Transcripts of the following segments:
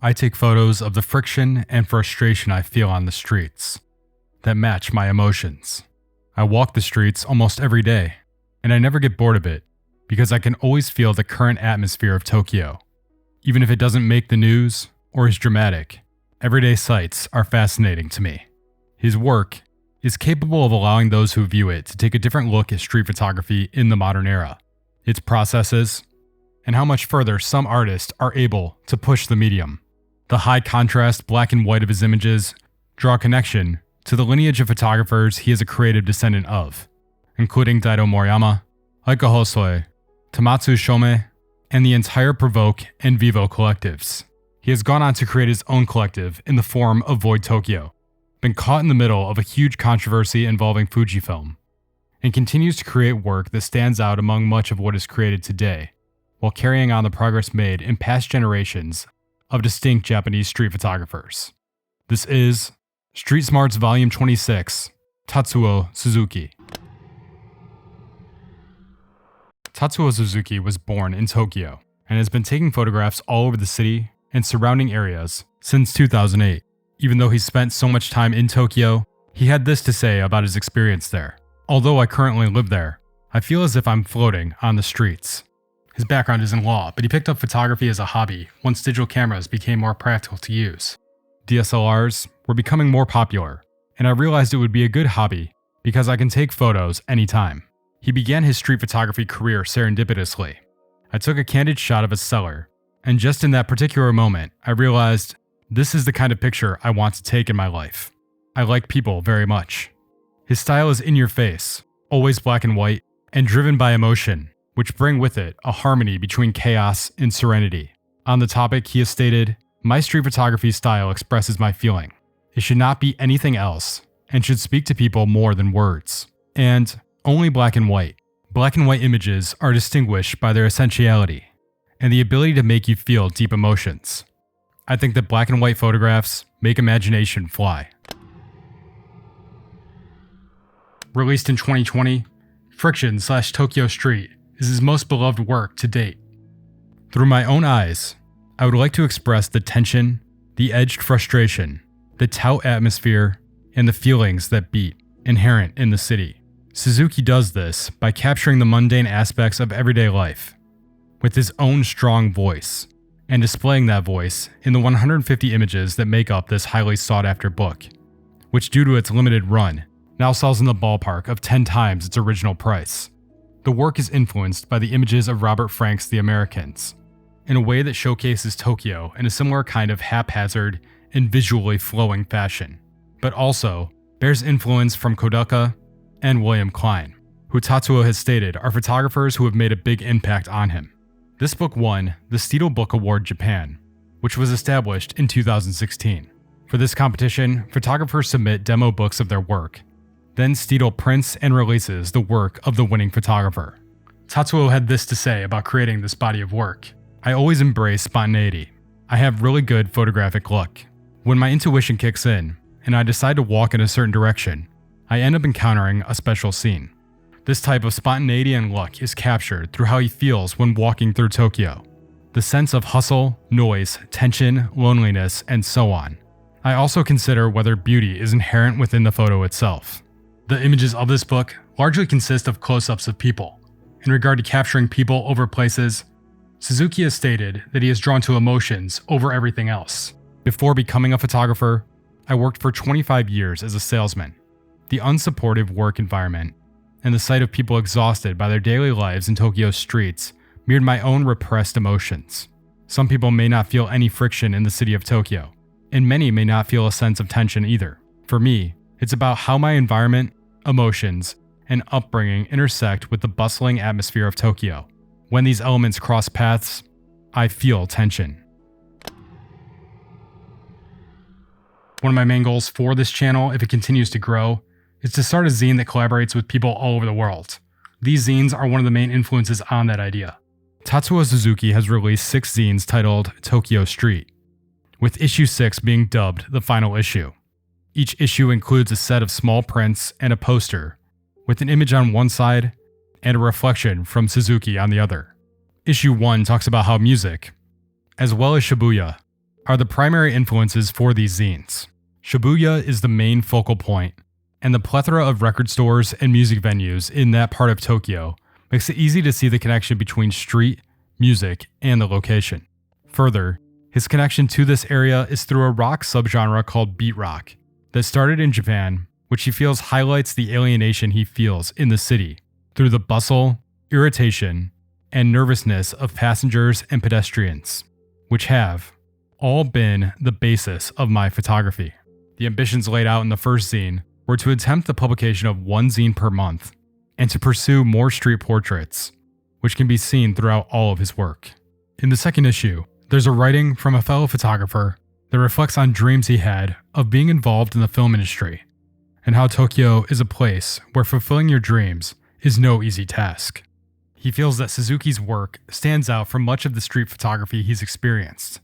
I take photos of the friction and frustration I feel on the streets that match my emotions. I walk the streets almost every day, and I never get bored of it because I can always feel the current atmosphere of Tokyo. Even if it doesn't make the news or is dramatic, everyday sights are fascinating to me. His work is capable of allowing those who view it to take a different look at street photography in the modern era, its processes, and how much further some artists are able to push the medium. The high contrast black and white of his images draw a connection to the lineage of photographers he is a creative descendant of, including Daido Moriyama, Aika Hosoi, Tamatsu Shomei, and the entire Provoke and Vivo collectives. He has gone on to create his own collective in the form of VoidTokyo, been caught in the middle of a huge controversy involving Fujifilm, and continues to create work that stands out among much of what is created today, while carrying on the progress made in past generations of distinct Japanese street photographers. This is Street Smarts Volume 26, Tatsuo Suzuki. Tatsuo Suzuki was born in Tokyo and has been taking photographs all over the city and surrounding areas since 2008. Even though he spent so much time in Tokyo, he had this to say about his experience there. Although I currently live there, I feel as if I'm floating on the streets. His background is in law, but he picked up photography as a hobby once digital cameras became more practical to use. DSLRs were becoming more popular, and I realized it would be a good hobby because I can take photos anytime. He began his street photography career serendipitously. I took a candid shot of a seller, and just in that particular moment, I realized this is the kind of picture I want to take in my life. I like people very much. His style is in your face, always black and white, and driven by emotion, which bring with it a harmony between chaos and serenity. On the topic, he has stated, "My street photography style expresses my feeling. It should not be anything else, and should speak to people more than words. And only black and white. Black and white images are distinguished by their essentiality, and the ability to make you feel deep emotions. I think that black and white photographs make imagination fly." Released in 2020, Friction/Tokyo Street is his most beloved work to date. Through my own eyes, I would like to express the tension, the edged frustration, the taut atmosphere, and the feelings that beat inherent in the city. Suzuki does this by capturing the mundane aspects of everyday life with his own strong voice, and displaying that voice in the 150 images that make up this highly sought-after book, which due to its limited run, now sells in the ballpark of 10 times its original price. The work is influenced by the images of Robert Frank's The Americans, in a way that showcases Tokyo in a similar kind of haphazard and visually flowing fashion, but also bears influence from Kodaka and William Klein, who Tatsuo has stated are photographers who have made a big impact on him. This book won the Steedle Book Award Japan, which was established in 2016. For this competition, photographers submit demo books of their work. Then Steedle prints and releases the work of the winning photographer. Tatsuo had this to say about creating this body of work. "I always embrace spontaneity. I have really good photographic luck. When my intuition kicks in, and I decide to walk in a certain direction, I end up encountering a special scene. This type of spontaneity and luck is captured through how he feels when walking through Tokyo. The sense of hustle, noise, tension, loneliness, and so on. I also consider whether beauty is inherent within the photo itself." The images of this book largely consist of close-ups of people. In regard to capturing people over places, Suzuki has stated that he is drawn to emotions over everything else. "Before becoming a photographer, I worked for 25 years as a salesman. The unsupportive work environment and the sight of people exhausted by their daily lives in Tokyo's streets mirrored my own repressed emotions. Some people may not feel any friction in the city of Tokyo, and many may not feel a sense of tension either. For me, it's about how my environment, emotions, and upbringing intersect with the bustling atmosphere of Tokyo. When these elements cross paths, I feel tension." One of my main goals for this channel, if it continues to grow, is to start a zine that collaborates with people all over the world. These zines are one of the main influences on that idea. Tatsuo Suzuki has released 6 zines titled Tokyo Street, with issue 6 being dubbed the final issue. Each issue includes a set of small prints and a poster, with an image on one side and a reflection from Suzuki on the other. Issue 1 talks about how music, as well as Shibuya, are the primary influences for these zines. Shibuya is the main focal point, and the plethora of record stores and music venues in that part of Tokyo makes it easy to see the connection between street, music, and the location. Further, his connection to this area is through a rock subgenre called beat rock that started in Japan, which he feels highlights the alienation he feels in the city through the bustle, irritation, and nervousness of passengers and pedestrians, which have all been the basis of my photography. The ambitions laid out in the first zine were to attempt the publication of one zine per month and to pursue more street portraits, which can be seen throughout all of his work. In the second issue, there's a writing from a fellow photographer that reflects on dreams he had of being involved in the film industry, and how Tokyo is a place where fulfilling your dreams is no easy task. He feels that Suzuki's work stands out from much of the street photography he's experienced,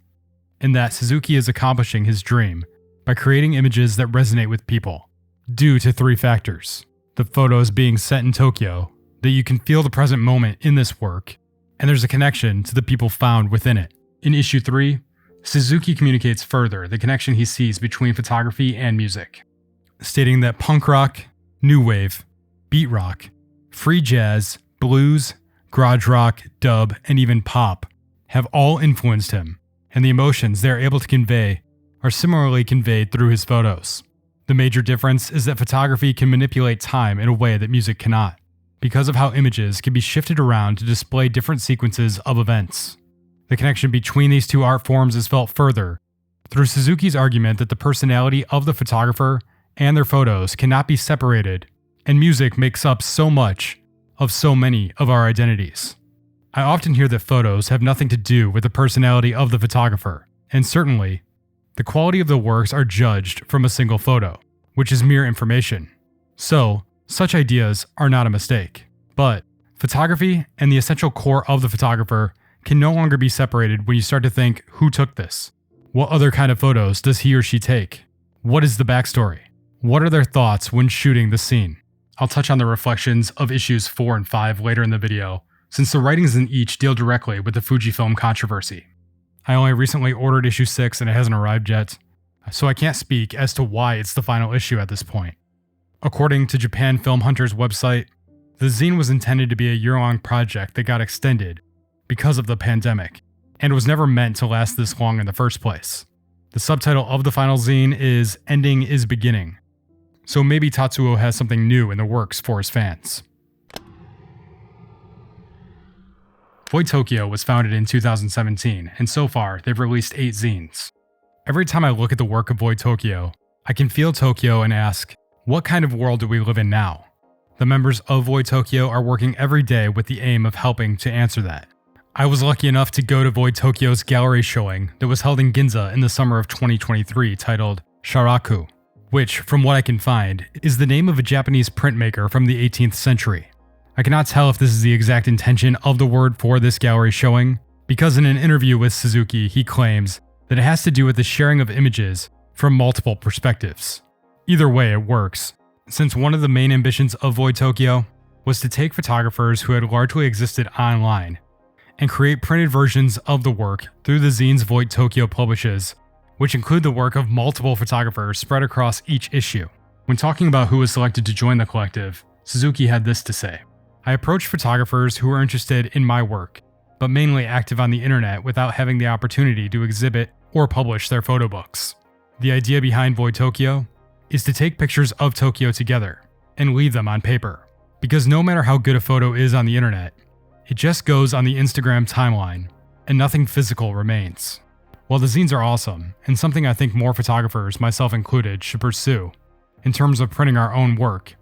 and that Suzuki is accomplishing his dream by creating images that resonate with people, due to three factors: the photos being set in Tokyo, that you can feel the present moment in this work, and there's a connection to the people found within it. In issue 3, Suzuki communicates further the connection he sees between photography and music, stating that punk rock, new wave, beat rock, free jazz, blues, garage rock, dub, and even pop have all influenced him, and the emotions they are able to convey are similarly conveyed through his photos. The major difference is that photography can manipulate time in a way that music cannot, because of how images can be shifted around to display different sequences of events. The connection between these two art forms is felt further through Suzuki's argument that the personality of the photographer and their photos cannot be separated, and music makes up so much of so many of our identities. I often hear that photos have nothing to do with the personality of the photographer, and certainly, the quality of the works are judged from a single photo, which is mere information. So, such ideas are not a mistake. But photography and the essential core of the photographer can no longer be separated when you start to think, who took this? What other kind of photos does he or she take? What is the backstory? What are their thoughts when shooting the scene? I'll touch on the reflections of issues 4 and 5 later in the video, since the writings in each deal directly with the FujiFilm controversy. I only recently ordered issue 6 and it hasn't arrived yet, so I can't speak as to why it's the final issue at this point. According to Japan Film Hunter's website, the zine was intended to be a year-long project that got extended because of the pandemic, and was never meant to last this long in the first place. The subtitle of the final zine is Ending is Beginning, so maybe Tatsuo has something new in the works for his fans. VoidTokyo was founded in 2017, and so far they've released 8 zines. Every time I look at the work of VoidTokyo, I can feel Tokyo and ask, what kind of world do we live in now? The members of VoidTokyo are working every day with the aim of helping to answer that. I was lucky enough to go to VoidTokyo's gallery showing that was held in Ginza in the summer of 2023 titled Sharaku, which, from what I can find, is the name of a Japanese printmaker from the 18th century. I cannot tell if this is the exact intention of the word for this gallery showing, because in an interview with Suzuki, he claims that it has to do with the sharing of images from multiple perspectives. Either way, it works, since one of the main ambitions of VoidTokyo was to take photographers who had largely existed online and create printed versions of the work through the zines VoidTokyo publishes, which include the work of multiple photographers spread across each issue. When talking about who was selected to join the collective, Suzuki had this to say: I approached photographers who were interested in my work, but mainly active on the internet without having the opportunity to exhibit or publish their photo books. The idea behind VoidTokyo is to take pictures of Tokyo together and leave them on paper, because no matter how good a photo is on the internet, it just goes on the Instagram timeline and nothing physical remains. While the zines are awesome, and something I think more photographers, myself included, should pursue in terms of printing our own work,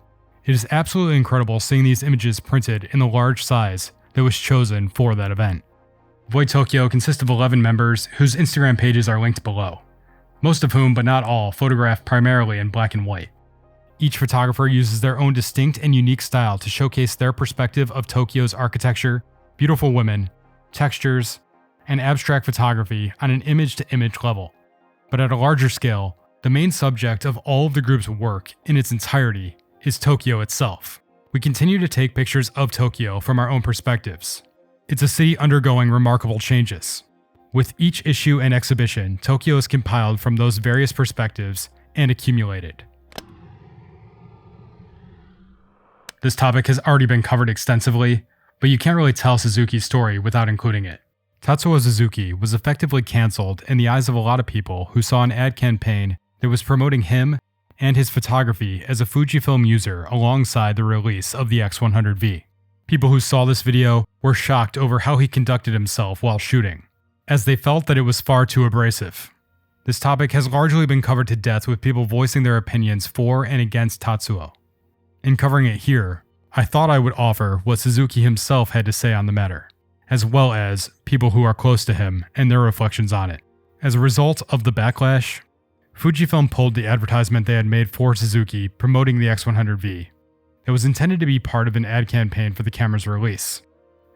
it is absolutely incredible seeing these images printed in the large size that was chosen for that event. VoidTokyo consists of 11 members whose Instagram pages are linked below, most of whom, but not all, photograph primarily in black and white. Each photographer uses their own distinct and unique style to showcase their perspective of Tokyo's architecture, beautiful women, textures, and abstract photography on an image-to-image level. But at a larger scale, the main subject of all of the group's work in its entirety is Tokyo itself. We continue to take pictures of Tokyo from our own perspectives. It's a city undergoing remarkable changes. With each issue and exhibition, Tokyo is compiled from those various perspectives and accumulated. This topic has already been covered extensively, but you can't really tell Suzuki's story without including it. Tatsuo Suzuki was effectively cancelled in the eyes of a lot of people who saw an ad campaign that was promoting him and his photography as a Fujifilm user alongside the release of the X100V. People who saw this video were shocked over how he conducted himself while shooting, as they felt that it was far too abrasive. This topic has largely been covered to death with people voicing their opinions for and against Tatsuo. In covering it here, I thought I would offer what Suzuki himself had to say on the matter, as well as people who are close to him and their reflections on it. As a result of the backlash, Fujifilm pulled the advertisement they had made for Suzuki promoting the X100V. It was intended to be part of an ad campaign for the camera's release.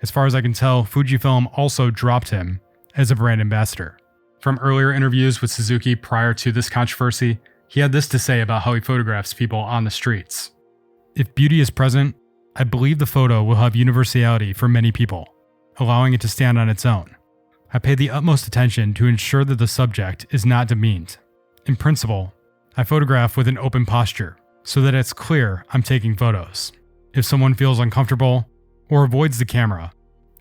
As far as I can tell, Fujifilm also dropped him as a brand ambassador. From earlier interviews with Suzuki prior to this controversy, he had this to say about how he photographs people on the streets. If beauty is present, I believe the photo will have universality for many people, allowing it to stand on its own. I pay the utmost attention to ensure that the subject is not demeaned. In principle, I photograph with an open posture, so that it's clear I'm taking photos. If someone feels uncomfortable or avoids the camera,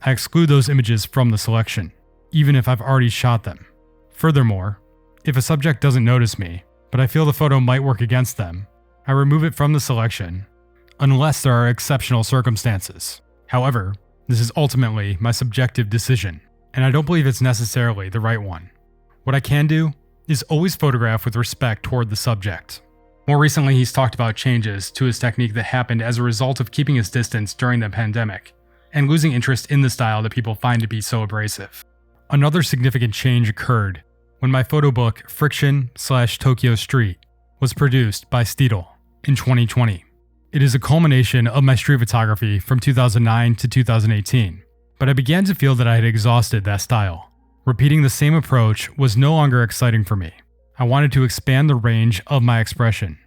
I exclude those images from the selection, even if I've already shot them. Furthermore, if a subject doesn't notice me, but I feel the photo might work against them, I remove it from the selection, unless there are exceptional circumstances. However, this is ultimately my subjective decision, and I don't believe it's necessarily the right one. What I can do is always photograph with respect toward the subject. More recently, he's talked about changes to his technique that happened as a result of keeping his distance during the pandemic, and losing interest in the style that people find to be so abrasive. Another significant change occurred when my photo book Friction/Tokyo Street was produced by Steedle in 2020. It is a culmination of my street photography from 2009 to 2018, but I began to feel that I had exhausted that style. Repeating the same approach was no longer exciting for me. I wanted to expand the range of my expression.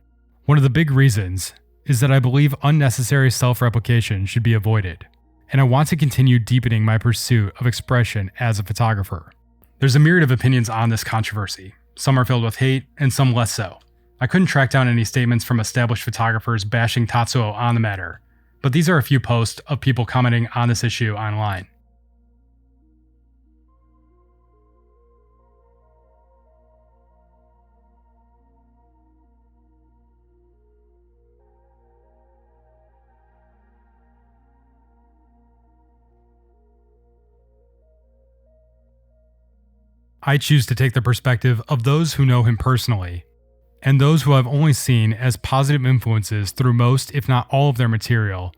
One of the big reasons is that I believe unnecessary self-replication should be avoided, and I want to continue deepening my pursuit of expression as a photographer. There's a myriad of opinions on this controversy. Some are filled with hate, and some less so. I couldn't track down any statements from established photographers bashing Tatsuo on the matter, but these are a few posts of people commenting on this issue online. I choose to take the perspective of those who know him personally, and those who I've only seen as positive influences through most, if not all, of their material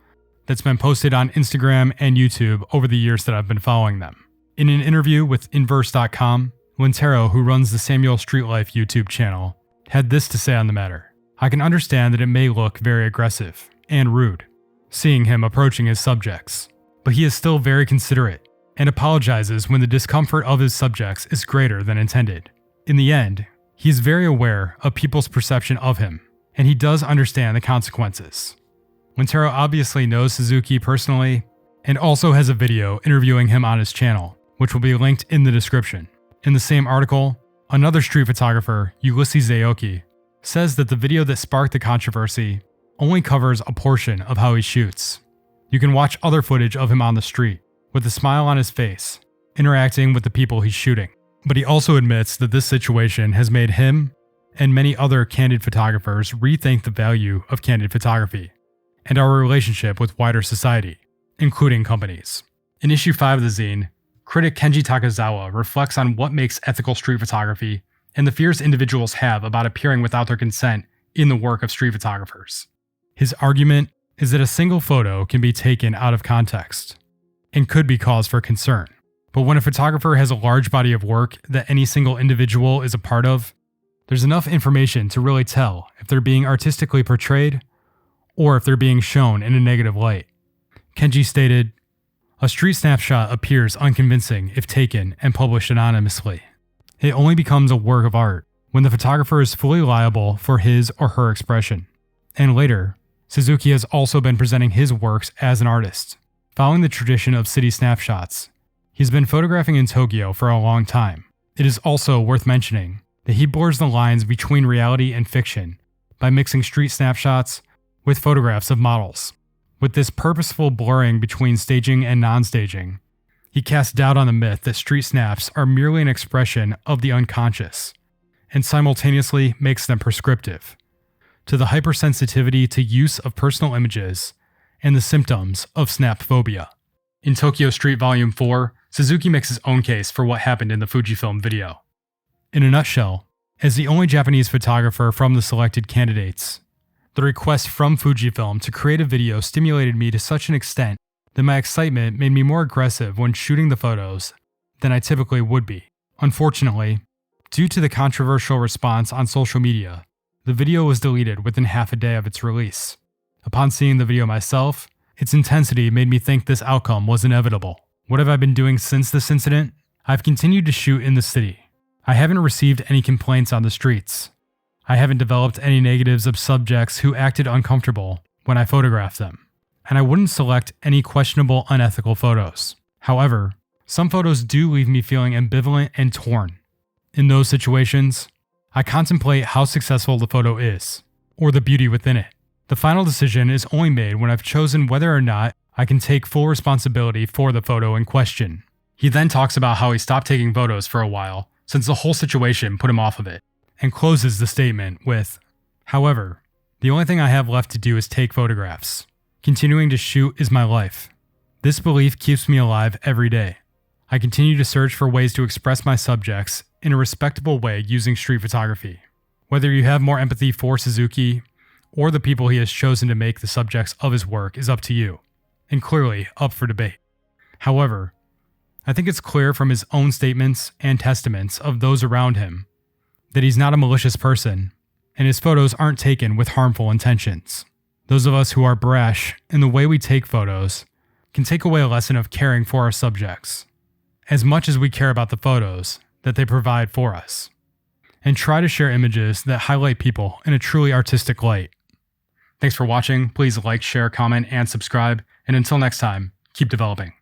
that's been posted on Instagram and YouTube over the years that I've been following them. In an interview with Inverse.com, Lintero, who runs the Samuel Streetlife YouTube channel, had this to say on the matter. I can understand that it may look very aggressive and rude, seeing him approaching his subjects, but he is still very considerate and apologizes when the discomfort of his subjects is greater than intended. In the end, he is very aware of people's perception of him, and he does understand the consequences. Lintero obviously knows Suzuki personally, and also has a video interviewing him on his channel, which will be linked in the description. In the same article, another street photographer, Ulysses Aoki, says that the video that sparked the controversy only covers a portion of how he shoots. You can watch other footage of him on the street, with a smile on his face, interacting with the people he's shooting. But he also admits that this situation has made him and many other candid photographers rethink the value of candid photography and our relationship with wider society, including companies. In issue 5 of the zine, critic Kenji Takazawa reflects on what makes ethical street photography and the fears individuals have about appearing without their consent in the work of street photographers. His argument is that a single photo can be taken out of context and could be cause for concern. But when a photographer has a large body of work that any single individual is a part of, there's enough information to really tell if they're being artistically portrayed or if they're being shown in a negative light. Kenji stated, "A street snapshot appears unconvincing if taken and published anonymously. It only becomes a work of art when the photographer is fully liable for his or her expression." And later, Suzuki has also been presenting his works as an artist. Following the tradition of city snapshots, He's been photographing in Tokyo for a long time. It is also worth mentioning that he blurs the lines between reality and fiction by mixing street snapshots with photographs of models. With this purposeful blurring between staging and non-staging, he casts doubt on the myth that street snaps are merely an expression of the unconscious, and simultaneously makes them prescriptive to the hypersensitivity to use of personal images and the symptoms of snapphobia. In Tokyo Street Volume 4, Suzuki makes his own case for what happened in the Fujifilm video. In a nutshell, as the only Japanese photographer from the selected candidates, the request from Fujifilm to create a video stimulated me to such an extent that my excitement made me more aggressive when shooting the photos than I typically would be. Unfortunately, due to the controversial response on social media, the video was deleted within half a day of its release. Upon seeing the video myself, its intensity made me think this outcome was inevitable. What have I been doing since this incident? I've continued to shoot in the city. I haven't received any complaints on the streets. I haven't developed any negatives of subjects who acted uncomfortable when I photographed them. And I wouldn't select any questionable, unethical photos. However, some photos do leave me feeling ambivalent and torn. In those situations, I contemplate how successful the photo is, or the beauty within it. The final decision is only made when I've chosen whether or not I can take full responsibility for the photo in question. He then talks about how he stopped taking photos for a while since the whole situation put him off of it, and closes the statement with, "However, the only thing I have left to do is take photographs. Continuing to shoot is my life. This belief keeps me alive every day. I continue to search for ways to express my subjects in a respectable way using street photography." Whether you have more empathy for Suzuki or the people he has chosen to make the subjects of his work is up to you, and clearly up for debate. However, I think it's clear from his own statements and testaments of those around him that he's not a malicious person, and his photos aren't taken with harmful intentions. Those of us who are brash in the way we take photos can take away a lesson of caring for our subjects, as much as we care about the photos that they provide for us, and try to share images that highlight people in a truly artistic light. Thanks for watching. Please like, share, comment, and subscribe. And until next time, keep developing.